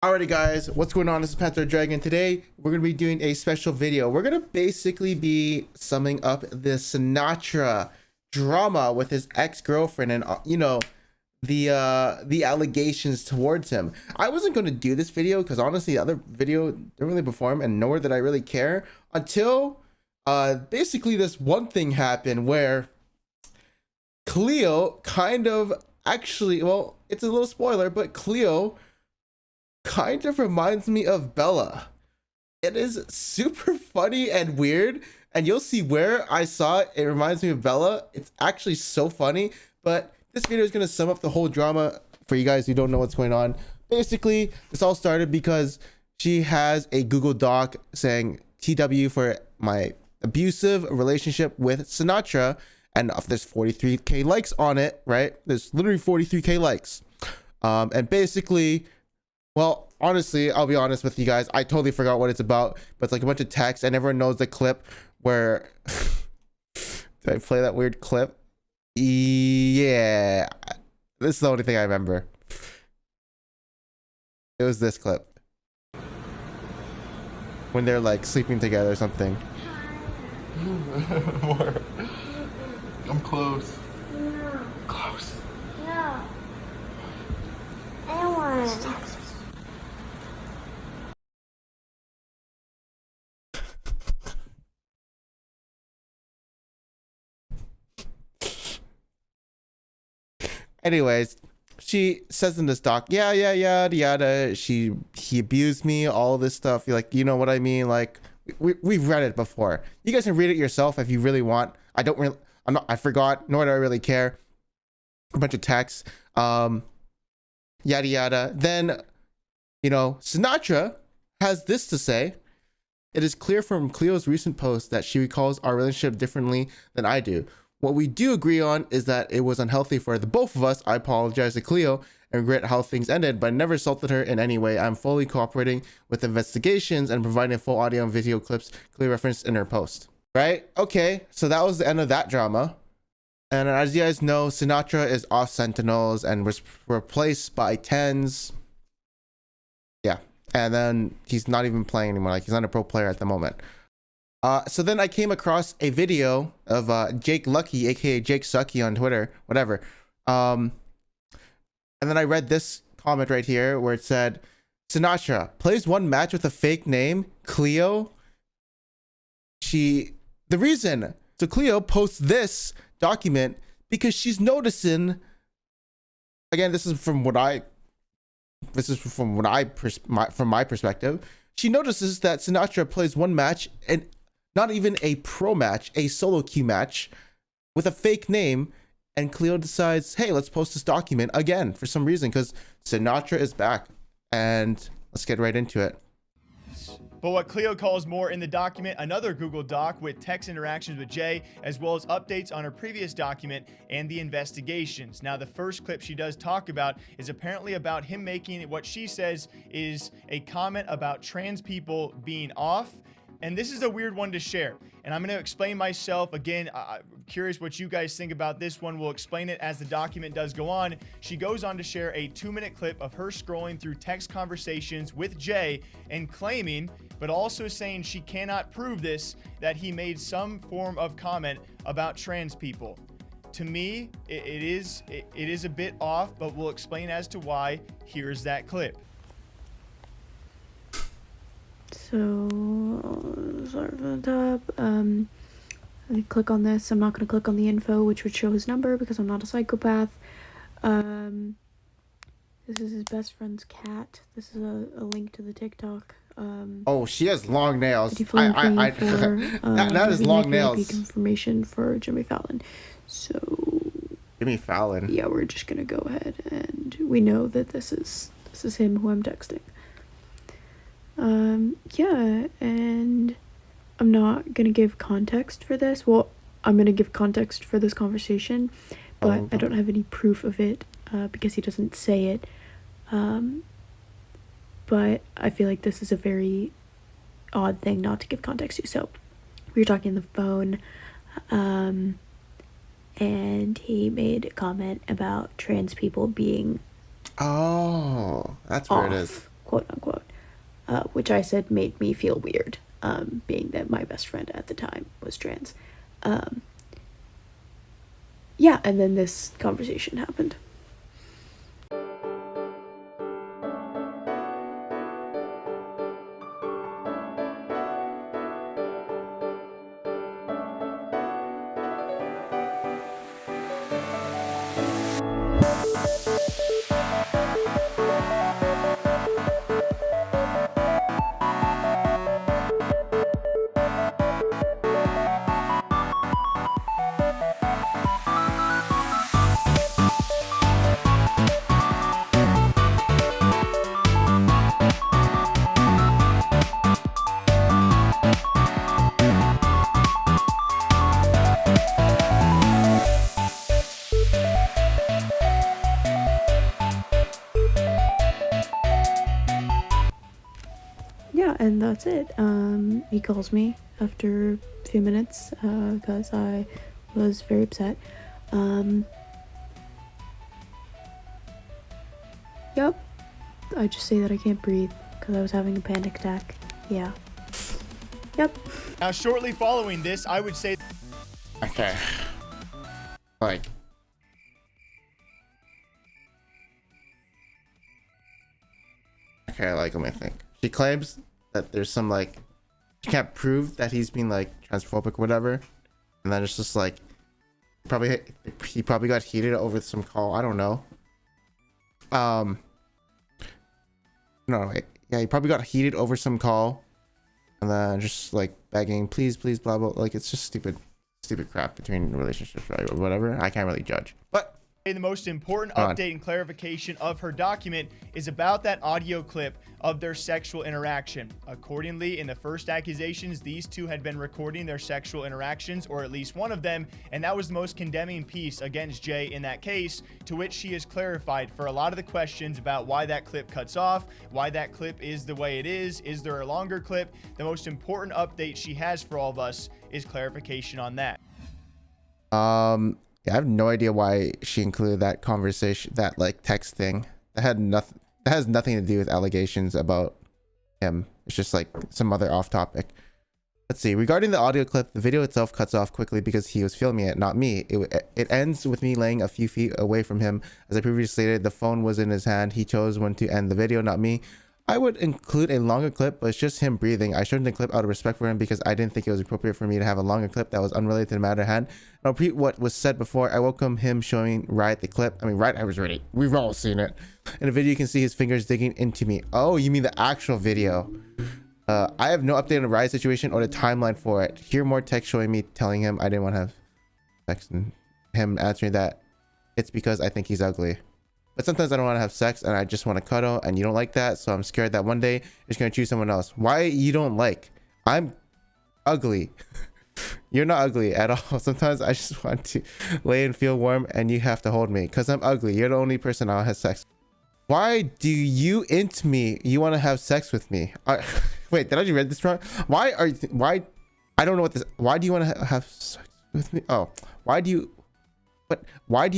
Alrighty guys, what's going on? This is Panther Dragon. Today we're going to be doing a special video. We're going to basically be summing up the Sinatraa drama with his ex-girlfriend and the allegations towards him. I wasn't going to do this video because honestly the other video didn't really perform, and nor did I really care until basically this one thing happened where Cleo kind of actually, well, it's a little spoiler, but Cleo kind of reminds me of Bella. It is super funny and weird, and you'll see where I saw it. It reminds me of Bella. It's actually so funny, but this video is going to sum up the whole drama for you guys who don't know what's going on. Basically, this all started because she has a Google Doc saying TW for my abusive relationship with Sinatraa, and there's 43k likes on it, right? There's literally 43k likes. And basically, well, honestly, I'll be honest with you guys, I totally forgot what it's about, but it's like a bunch of text, and everyone knows the clip where did I play that weird clip? Yeah, this is the only thing I remember. It was this clip when they're like sleeping together or something. More. I'm close. No. Close. No. I want. Stop. Anyways, she says in this doc, yada yada, he abused me, all this stuff. You're like, you know what I mean? Like, we've read it before. You guys can read it yourself if you really want. I forgot, nor do I really care. A bunch of texts, yada yada. Then, Sinatraa has this to say: it is clear from Cleo's recent post that she recalls our relationship differently than I do. What we do agree on is that it was unhealthy for the both of us. I apologize to Cleo and regret how things ended, but I never assaulted her in any way. I'm fully cooperating with investigations and providing full audio and video clips Cleo referenced in her post. Right? Okay, so that was the end of that drama. And as you guys know, Sinatraa is off Sentinels and was replaced by Tens. Yeah, and then he's not even playing anymore. Like, he's not a pro player at the moment. So then I came across a video of Jake Lucky, aka Jake Sucky on Twitter, whatever. And then I read this comment right here where it said, Sinatraa plays one match with a fake name, Cleo. The reason, so Cleo posts this document because she's noticing, again, this is from my perspective. She notices that Sinatraa plays one match, and not even a pro match, a solo queue match with a fake name, and Cleo decides, hey, let's post this document again for some reason because Sinatraa is back. And let's get right into it. But what Cleo calls more in the document, another Google Doc with text interactions with Jay, as well as updates on her previous document and the investigations. Now, the first clip she does talk about is apparently about him making what she says is a comment about trans people being off. And this is a weird one to share. And I'm going to explain myself. Again, I'm curious what you guys think about this one. We'll explain it as the document does go on. She goes on to share a 2-minute clip of her scrolling through text conversations with Jay and claiming, but also saying she cannot prove this, that he made some form of comment about trans people. To me, it is a bit off, but we'll explain as to why. Here's that clip. So, start from the top. I click on this. I'm not going to click on the info, which would show his number because I'm not a psychopath. This is his best friend's cat. This is a link to the TikTok. Oh, she has long nails. That is long nails. Information for Jimmy Fallon. So, Jimmy Fallon. Yeah, we're just going to go ahead, and we know that this is him who I'm texting. Yeah, and I'm not gonna give context for this. Well, I'm gonna give context for this conversation, but I don't have any proof of it, because he doesn't say it. But I feel like this is a very odd thing not to give context to. So, we were talking on the phone, and he made a comment about trans people being Oh, that's where it is. quote unquote, which I said made me feel weird, being that my best friend at the time was trans. Yeah, and then this conversation happened. Yeah, and that's it. He calls me after a few minutes, because I was very upset. Yep. I just say that I can't breathe because I was having a panic attack. Yeah. Yep. Now, shortly following this, I would say... Okay. Like. Okay, like, let me think. She claims that there's some, like, she can't prove that he's being, like, transphobic or whatever. And then it's just, like, he probably got heated over some call. I don't know. No, wait. Yeah, he probably got heated over some call. And then just, like, begging, please, please, blah, blah. Like, it's just stupid crap between relationships, right? Or whatever. I can't really judge. But the most important update and clarification of her document is about that audio clip of their sexual interaction. Accordingly, in the first accusations, these two had been recording their sexual interactions, or at least one of them, and that was the most condemning piece against Jay in that case, to which she has clarified for a lot of the questions about why that clip cuts off, why that clip is the way it is there a longer clip. The most important update she has for all of us is clarification on that. Yeah, I have no idea why she included that conversation, that like text thing. That has nothing to do with allegations about him. It's just like some other off topic. Let's see. Regarding the audio clip, the video itself cuts off quickly because he was filming it, not me. It ends with me laying a few feet away from him. As I previously stated, the phone was in his hand. He chose when to end the video, not me. I would include a longer clip, but it's just him breathing. I shortened the clip out of respect for him because I didn't think it was appropriate for me to have a longer clip that was unrelated to the matter at hand. And I'll repeat what was said before. I welcome him showing Riot the clip. I mean, Riot, I was ready. We've all seen it. In the video, you can see his fingers digging into me. Oh, you mean the actual video? I have no update on the Riot situation or the timeline for it. Here, more text showing me telling him I didn't want to have sex, and him answering that it's because I think he's ugly. But sometimes I don't want to have sex and I just want to cuddle, and you don't like that, so I'm scared that one day you're going to choose someone else. Why you don't like? I'm ugly. You're not ugly at all. Sometimes I just want to lay and feel warm and you have to hold me because I'm ugly. You're the only person I'll have sex. Why do you int me? You want to have sex with me? Wait, did I just read this wrong? Why I don't know what this. Why do you want to have sex with me? Oh, why do you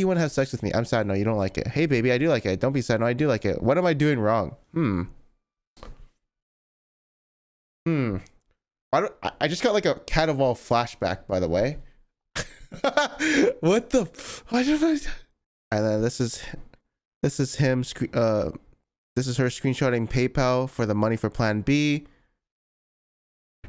want to have sex with me? I'm sad. No, you don't like it. Hey, baby, I do like it. Don't be sad. No, I do like it. What am I doing wrong? I just got like a Cat of All flashback, by the way. What the? Why did I? And then this is him. This is her screenshotting PayPal for the money for Plan B.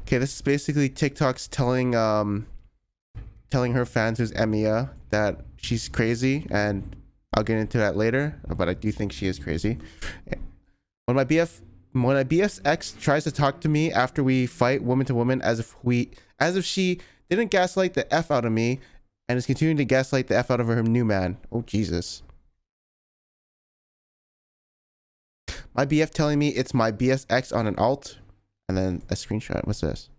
Okay, this is basically TikTok's telling her fans who's Emiya that she's crazy, and I'll get into that later, but I do think she is crazy. When my BF's ex tries to talk to me after we fight woman to woman as if she didn't gaslight the F out of me and is continuing to gaslight the F out of her new man. Oh, Jesus. My BF telling me it's my BF's ex on an alt, and then a screenshot. What's this?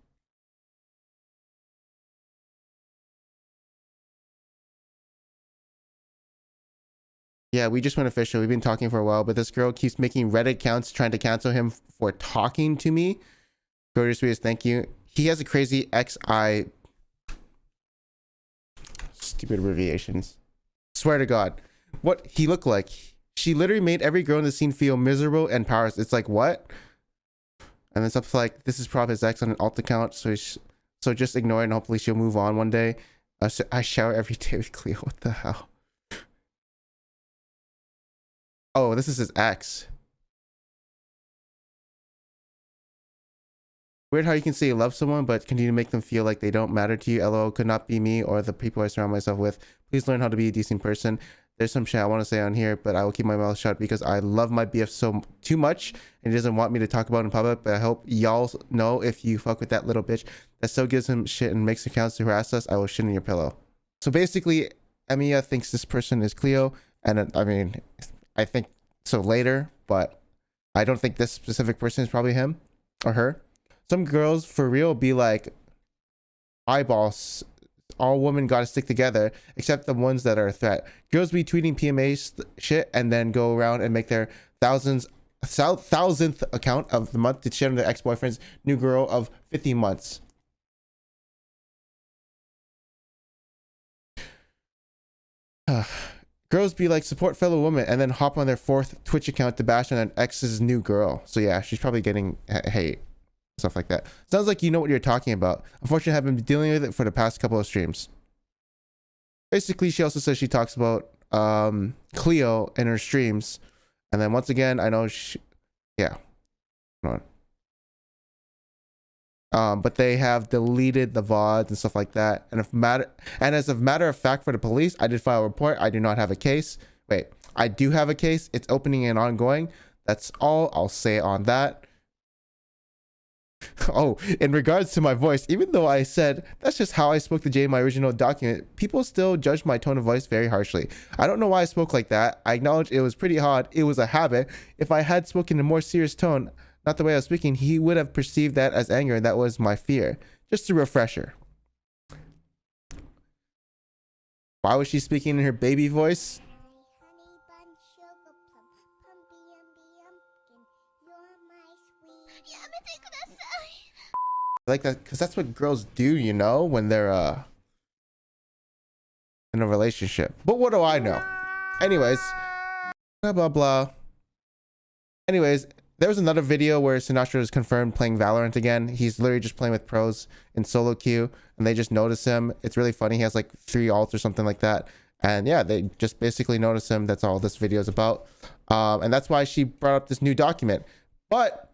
Yeah, we just went official. We've been talking for a while, but this girl keeps making Reddit accounts trying to cancel him for talking to me. Gorgeous, thank you. He has a crazy XI. Stupid abbreviations. Swear to God. What he looked like. She literally made every girl in the scene feel miserable and powerless. It's like, what? And then stuff like, this is probably his ex on an alt account, so just ignore it and hopefully she'll move on one day. So I shower every day with Cleo. What the hell? Oh, this is his ex. Weird how you can say you love someone, but continue to make them feel like they don't matter to you. LOL, could not be me or the people I surround myself with. Please learn how to be a decent person. There's some shit I want to say on here, but I will keep my mouth shut because I love my BF too much and he doesn't want me to talk about it in public. But I hope y'all know if you fuck with that little bitch that still gives him shit and makes accounts to harass us, I will shit in your pillow. So basically, Emiya thinks this person is Cleo, and I mean, I think so later, but I don't think this specific person is probably him or her. Some girls for real be like, eyeballs, all women gotta stick together except the ones that are a threat. Girls be tweeting PMA shit and then go around and make their thousandth account of the month to share on their ex-boyfriend's new girl of 15 months. Girls be like, support fellow women, and then hop on their 4th Twitch account to bash on an ex's new girl. So yeah, she's probably getting hate. Stuff like that. Sounds like you know what you're talking about. Unfortunately, I've been dealing with it for the past couple of streams. Basically, she also says she talks about Cleo in her streams. And then once again, I know yeah. Hold on. But they have deleted the VODs and stuff like that. And as a matter of fact for the police, I did file a report. I do not have a case. Wait, I do have a case. It's opening and ongoing. That's all I'll say on that. Oh, in regards to my voice, even though I said that's just how I spoke to Jay in my original document, people still judge my tone of voice very harshly. I don't know why I spoke like that. I acknowledge it was pretty hard. It was a habit. If I had spoken in a more serious tone, not the way I was speaking, he would have perceived that as anger, and that was my fear. Just a refresher. Why was she speaking in her baby voice? I like that because that's what girls do, you know, when they're in a relationship. But what do I know? Anyways, blah blah blah. Anyways, there was another video where Sinatraa is confirmed playing Valorant again. He's literally just playing with pros in solo queue, and they just notice him. It's really funny. He has like 3 ults or something like that, and yeah, they just basically notice him. That's all this video is about, and that's why she brought up this new document. But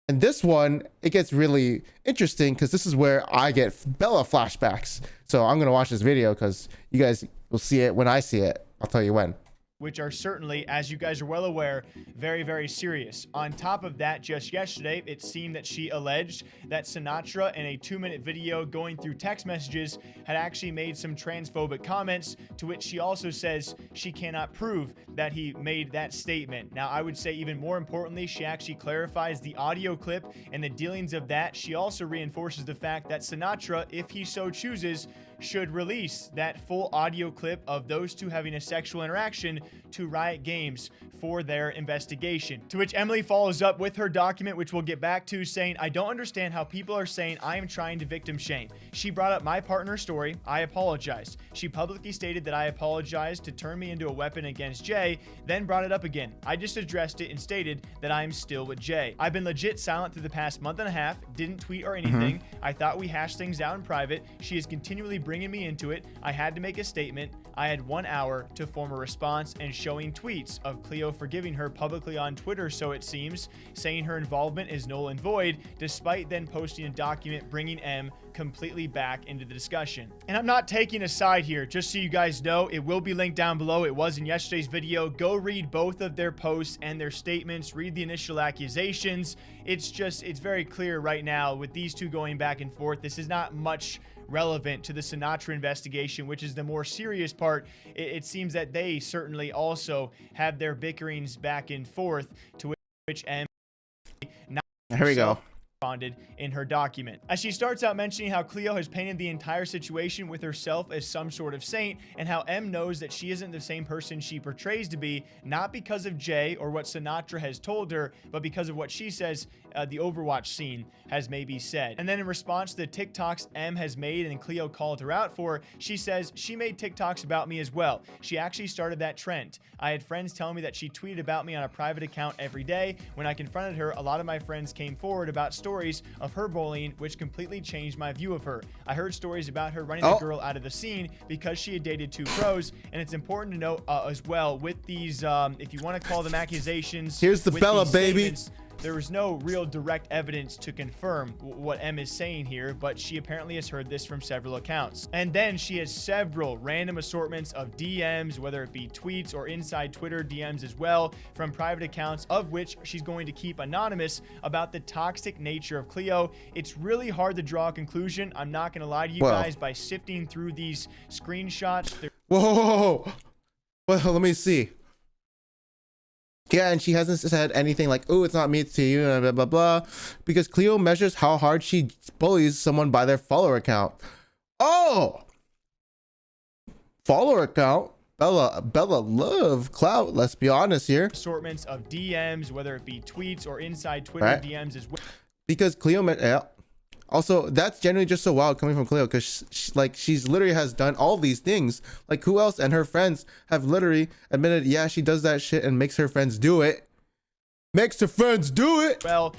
in this one, it gets really interesting because this is where I get Bella flashbacks. So I'm gonna watch this video because you guys will see it when I see it. I'll tell you when. Which are certainly, as you guys are well aware, very, very serious. On top of that, just yesterday, it seemed that she alleged that Sinatraa, in a 2-minute video going through text messages, had actually made some transphobic comments, to which she also says she cannot prove that he made that statement. Now, I would say even more importantly, she actually clarifies the audio clip and the dealings of that. She also reinforces the fact that Sinatraa, if he so chooses, should release that full audio clip of those two having a sexual interaction to Riot Games for their investigation. To which Emily follows up with her document, which we'll get back to, saying, I don't understand how people are saying I am trying to victim shame. She brought up my partner's story. I apologized. She publicly stated that I apologized to turn me into a weapon against Jay, then brought it up again. I just addressed it and stated that I am still with Jay. I've been legit silent through the past month and a half, didn't tweet or anything. I thought we hashed things out in private. She is continually bringing me into it. I had to make a statement. I had 1 hour to form a response, and showing tweets of Cleo forgiving her publicly on Twitter, so it seems, saying her involvement is null and void, despite then posting a document bringing M completely back into the discussion. And I'm not taking a side here, just so you guys know. It will be linked down below. It was in yesterday's video. Go read both of their posts and their statements. Read the initial accusations. It's very clear right now with these two going back and forth. This is not much relevant to the Sinatraa investigation, which is the more serious part. It seems that they certainly also have their bickerings back and forth, to which M. Here we go. responded in her document. As she starts out mentioning how Cleo has painted the entire situation with herself as some sort of saint, and how M knows that she isn't the same person she portrays to be, not because of Jay or what Sinatraa has told her, but because of what she says the Overwatch scene has maybe said. And then in response to the TikToks M has made and Cleo called her out for, she says, she made TikToks about me as well. She actually started that trend. I had friends tell me that she tweeted about me on a private account every day. When I confronted her, a lot of my friends came forward about stories of her bullying, which completely changed my view of her. I heard stories about her running the girl out of the scene because she had dated 2 pros. And it's important to note as well with these, if you want to call them accusations, here's the Bella, baby. There was no real direct evidence to confirm what M is saying here, but she apparently has heard this from several accounts. And then she has several random assortments of DMs, whether it be tweets or inside Twitter DMs as well, from private accounts, of which she's going to keep anonymous, about the toxic nature of Cleo. It's really hard to draw a conclusion. I'm not going to lie to you guys, by sifting through these screenshots. Whoa. Well, let me see. Yeah, and she hasn't said anything like, oh, it's not me, it's to you, and blah, blah, blah. Because Cleo measures how hard she bullies someone by their follower account. Oh! Follower account? Bella love clout, let's be honest here. Assortments of DMs, whether it be tweets or inside Twitter DMs as well. Because Cleo, yeah. Also, that's genuinely just so wild coming from Cleo, because she's literally has done all these things. Like, who else and her friends have literally admitted, yeah, she does that shit and makes her friends do it. Makes her friends do it. Well,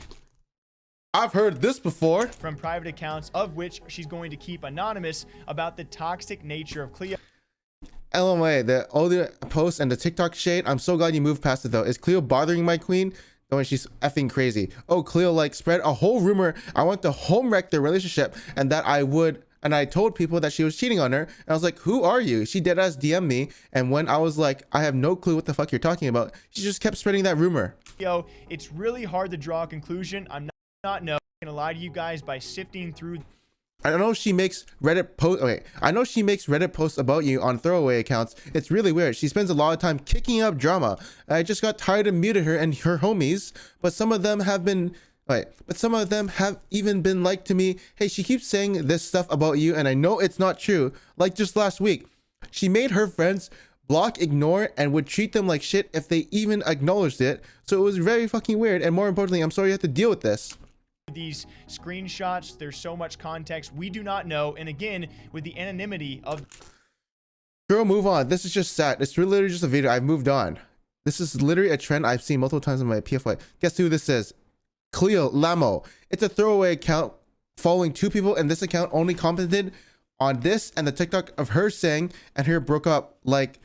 I've heard this before. From private accounts, of which she's going to keep anonymous, about the toxic nature of Cleo. LMA, all the posts and the TikTok shade, I'm so glad you moved past it though. Is Cleo bothering my queen? Oh, she's effing crazy. Oh, Cleo like spread a whole rumor I want to home wreck their relationship, and that I would, and I told people that she was cheating on her, and I was like, who are you? She dead ass DM me, and when I was like, I have no clue what the fuck you're talking about, she just kept spreading that rumor. Yo, it's really hard to draw a conclusion. I'm not gonna lie to you guys by sifting through. I know she makes Reddit posts. Okay, I know she makes Reddit posts about you on throwaway accounts. It's really weird. She spends a lot of time kicking up drama. I just got tired and muted her and her homies, but some of them have been. But some of them have even been like to me, hey, she keeps saying this stuff about you, and I know it's not true. Like just last week, she made her friends block, ignore, and would treat them like shit if they even acknowledged it. So it was very fucking weird. And more importantly, I'm sorry you have to deal with this. These screenshots, there's so much context we do not know, and again with the anonymity of girl, move on. This is just sad. It's literally just a video. I've moved on. This is literally a trend I've seen multiple times in my PFY. Guess who this is? Cleo Lamo. It's a throwaway account following 2 people, and this account only commented on this and the TikTok of her saying and her broke up. Like,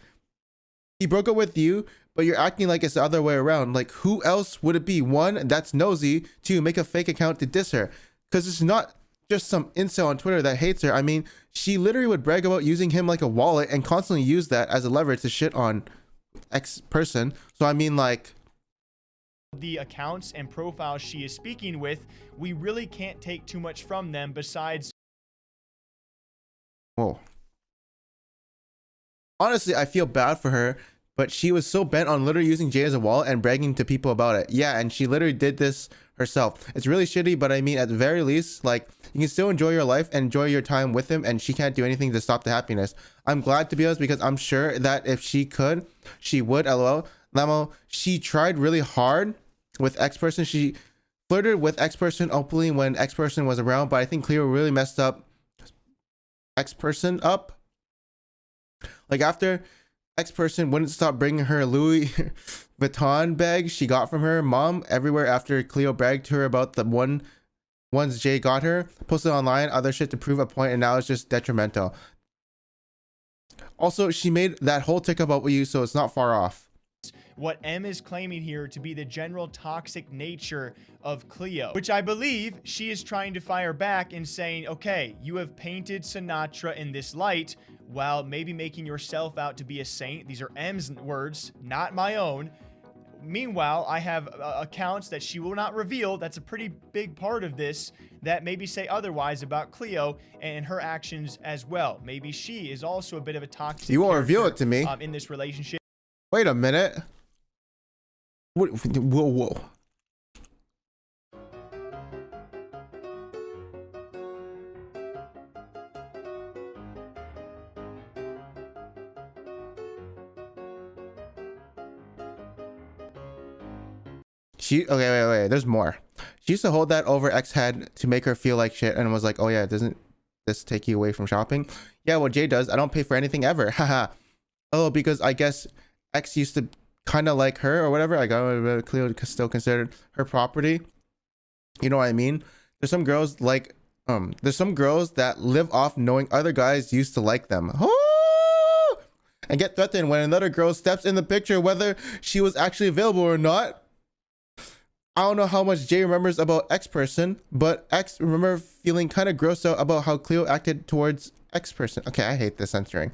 he broke up with you, but you're acting like it's the other way around. Like, who else would it be? 1, that's nosy. 2, make a fake account to diss her. Because it's not just some incel on Twitter that hates her. I mean, she literally would brag about using him like a wallet and constantly use that as a lever to shit on X person. So I mean, like, the accounts and profiles she is speaking with, we really can't take too much from them besides. Whoa. Honestly, I feel bad for her, but she was so bent on literally using Jay as a wallet and bragging to people about it. Yeah, and she literally did this herself. It's really shitty, but I mean, at the very least, like, you can still enjoy your life and enjoy your time with him, and she can't do anything to stop the happiness. I'm glad, to be honest, because I'm sure that if she could, she would. LOL. Lamo, she tried really hard with X person. She flirted with X person openly when X person was around, but I think Cleo really messed up X person up. Like, after X person wouldn't stop bringing her Louis Vuitton bag she got from her mom everywhere after Cleo bragged to her about the ones Jay got her, posted online, other shit to prove a point, and now it's just detrimental. Also, she made that whole TikTok about you, so it's not far off. What M is claiming here to be the general toxic nature of Cleo, which I believe she is trying to fire back and saying, okay, you have painted Sinatraa in this light while maybe making yourself out to be a saint. These are M's words, not my own. Meanwhile, I have accounts that she will not reveal. That's a pretty big part of this, that maybe say otherwise about Cleo and her actions as well. Maybe she is also a bit of a toxic. You won't reveal it to me in this relationship. Wait a minute. Whoa. Wait. There's more. She used to hold that over X head to make her feel like shit and was like, oh yeah, doesn't this take you away from shopping? Yeah, well, Jay does. I don't pay for anything ever. Haha. Oh, because I guess X used to kind of like her or whatever. I got Cleo still considered her property. You know what I mean? There's some girls like, there's some girls that live off knowing other guys used to like them. Oh! And get threatened when another girl steps in the picture, whether she was actually available or not. I don't know how much Jay remembers about X person, but X remember feeling kind of grossed out about how Cleo acted towards X person. Okay, I hate this censoring.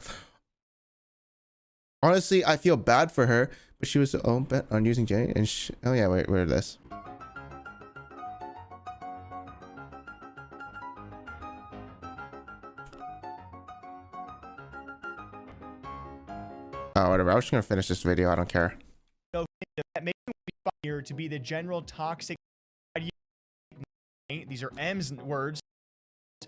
Honestly, I feel bad for her, but she was so bent on using Jay and oh yeah, wait, where is this? Oh, whatever. I was just gonna finish this video. I don't care. That makes it funnier to be the general toxic. These are M's words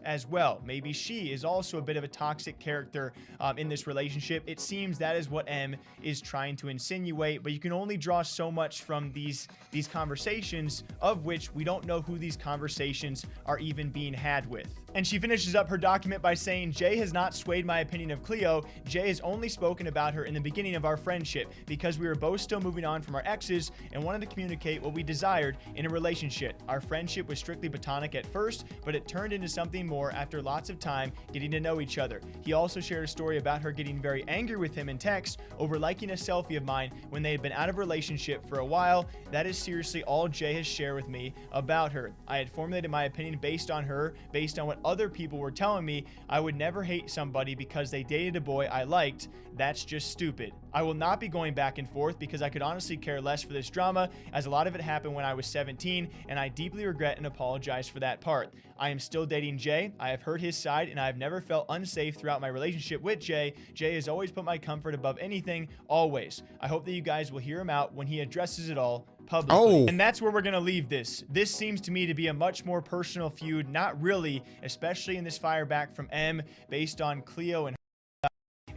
as well. Maybe she is also a bit of a toxic character in this relationship. It seems that is what M is trying to insinuate, but you can only draw so much from these conversations, of which we don't know who these conversations are even being had with. And she finishes up her document by saying, Jay has not swayed my opinion of Cleo. Jay has only spoken about her in the beginning of our friendship because we were both still moving on from our exes and wanted to communicate what we desired in a relationship. Our friendship was strictly platonic at first, but it turned into something more after lots of time getting to know each other. He also shared a story about her getting very angry with him in text over liking a selfie of mine when they had been out of a relationship for a while. That is seriously all Jay has shared with me about her. I had formulated my opinion based on her, based on what other people were telling me. I would never hate somebody because they dated a boy I liked. That's just stupid. I will not be going back and forth because I could honestly care less for this drama, as a lot of it happened when I was 17, and I deeply regret and apologize for that part. I am still dating Jay. I have heard his side, and I have never felt unsafe throughout my relationship with Jay. Jay has always put my comfort above anything, always. I hope that you guys will hear him out when he addresses it all publicly. Oh. And that's where we're gonna leave this. This seems to me to be a much more personal feud, not really, especially in this fire back from M, based on Cleo and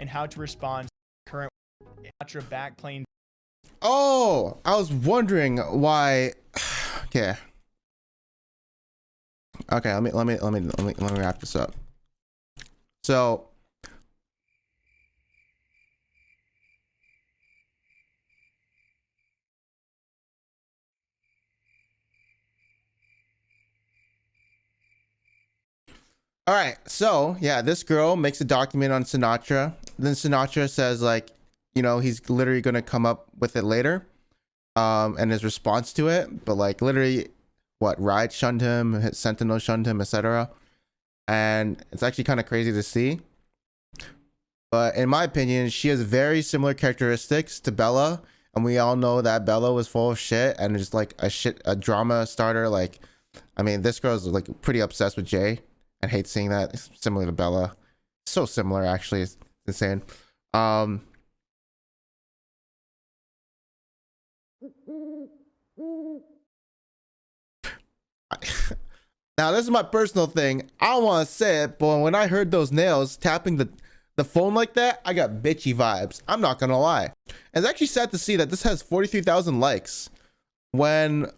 how to respond to the current Sinatraa back playing. Oh, I was wondering why. Okay. Okay, let me wrap this up. So all right, so yeah, this girl makes a document on Sinatraa. Then Sinatraa says, like, you know, he's literally gonna come up with it later, and his response to it. But like, literally, what, Riot shunned him, Sentinel shunned him, etc. And it's actually kind of crazy to see. But in my opinion, she has very similar characteristics to Bella, and we all know that Bella was full of shit and just like a drama starter. Like, I mean, this girl's like pretty obsessed with Jay. I hate seeing that. It's similar to Bella. So similar, actually. It's insane. Now, this is my personal thing. I don't want to say it, but when I heard those nails tapping the phone like that, I got bitchy vibes. I'm not gonna lie. And it's actually sad to see that this has 43,000 likes when,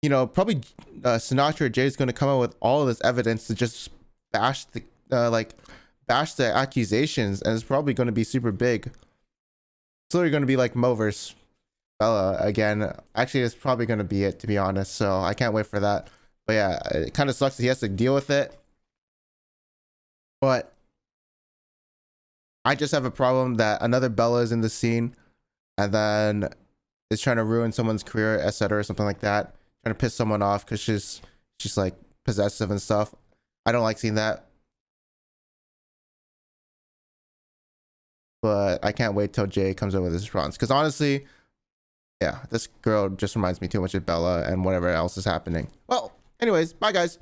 you know, probably Sinatraa or Jay is going to come out with all of this evidence to just bash the bash the accusations, and it's probably going to be super big. It's literally going to be like Mo versus Bella again. Actually, it's probably going to be it, to be honest. So I can't wait for that. But yeah, it kind of sucks that he has to deal with it. But I just have a problem that another Bella is in the scene, and then is trying to ruin someone's career, etc., or something like that. Trying to piss someone off because she's like possessive and stuff. I don't like seeing that. But I can't wait till Jay comes up with his response. Because honestly, yeah, this girl just reminds me too much of Bella and whatever else is happening. Well, anyways, bye guys.